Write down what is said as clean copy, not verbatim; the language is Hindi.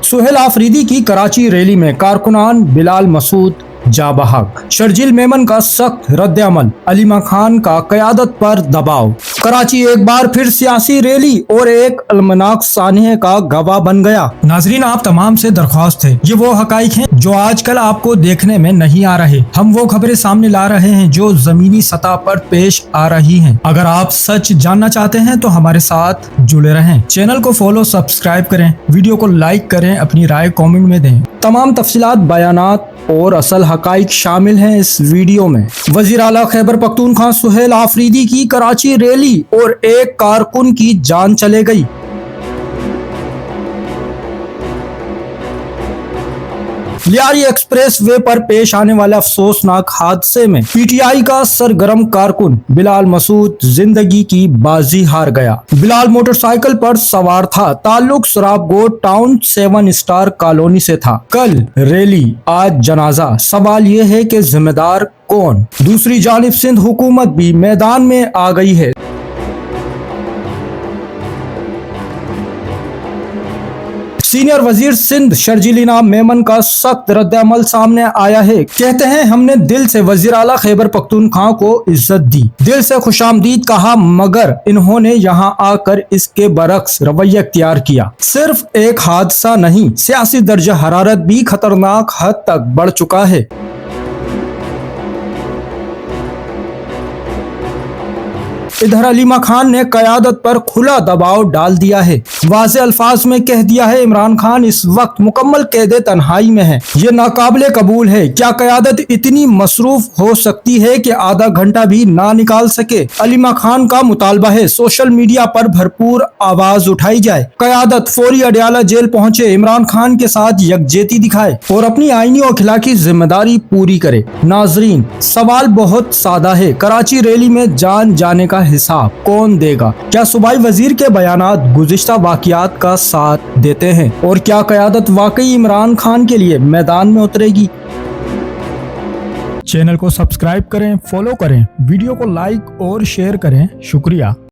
सुहेल आफरीदी की कराची रैली में कारकुनान बिलाल मसूद जाबहक। शर्जील मेमन का सख्त रद्द-ए-अमल। अलीमा खान का क़यादत पर दबाव। कराची एक बार फिर सियासी रैली और एक अलमनाक सानिया का गवाह बन गया। नाजरीन, आप तमाम से दरख्वास्त है, ये वो हकाइक हैं जो आजकल आपको देखने में नहीं आ रहे। हम वो खबरें सामने ला रहे हैं जो जमीनी सतह पर पेश आ रही हैं। अगर आप सच जानना चाहते हैं तो हमारे साथ जुड़े रहें। चैनल को फॉलो सब्सक्राइब करें, वीडियो को लाइक करें, अपनी राय कमेंट में दें। तमाम तफसीलात, बयानात और असल हकाइक शामिल हैं इस वीडियो में। वजीर आला खैबर पख्तूनख्वा सुहेल आफरीदी की कराची रैली और एक कारकुन की जान चले गई। लियारी एक्सप्रेस वे पर पेश आने वाले अफसोसनाक हादसे में पीटीआई का सरगर्म कारकुन बिलाल मसूद जिंदगी की बाजी हार गया। बिलाल मोटरसाइकिल पर सवार था। ताल्लुक सराबगोट टाउन 7 स्टार कॉलोनी से था। कल रैली, आज जनाजा। सवाल ये है कि जिम्मेदार कौन? दूसरी जानिब सिंध हुकूमत भी मैदान में आ गई है। सीनियर वजीर सिंध शर्जील मेमन का सख्त रद्द-ए-अमल सामने आया है। कहते हैं, हमने दिल से वजीर आला खैबर पख्तूनख्वा को इज्जत दी, दिल से खुशामदीद कहा, मगर इन्होंने यहाँ आकर इसके बरक्स रवैया इख्तियार किया। सिर्फ एक हादसा नहीं, सियासी दर्जा हरारत भी खतरनाक हद तक बढ़ चुका है। इधर अलीमा खान ने क़यादत पर खुला दबाव डाल दिया है। वाज़े अल्फाज में कह दिया है, इमरान खान इस वक्त मुकम्मल कैदे तन्हाई में है। ये नाकाबिले कबूल है। क्या क़यादत इतनी मसरूफ हो सकती है कि आधा घंटा भी ना निकाल सके? अलीमा खान का मुतालबा है सोशल मीडिया पर भरपूर आवाज उठाई जाए। क़यादत फौरी अडयाला जेल पहुंचे, इमरान खान के साथ यकजहती दिखाए और अपनी आईनी और अखलाकी जिम्मेदारी पूरी करे। नाजरीन, सवाल बहुत सादा है। कराची रैली में जान जाने का हिसाब कौन देगा? क्या सूबाई वजीर के बयानात गुज़िश्ता वाक़ियात का साथ देते हैं? और क्या क़यादत वाकई इमरान खान के लिए मैदान में उतरेगी? चैनल को सब्सक्राइब करें, फॉलो करें, वीडियो को लाइक और शेयर करें। शुक्रिया।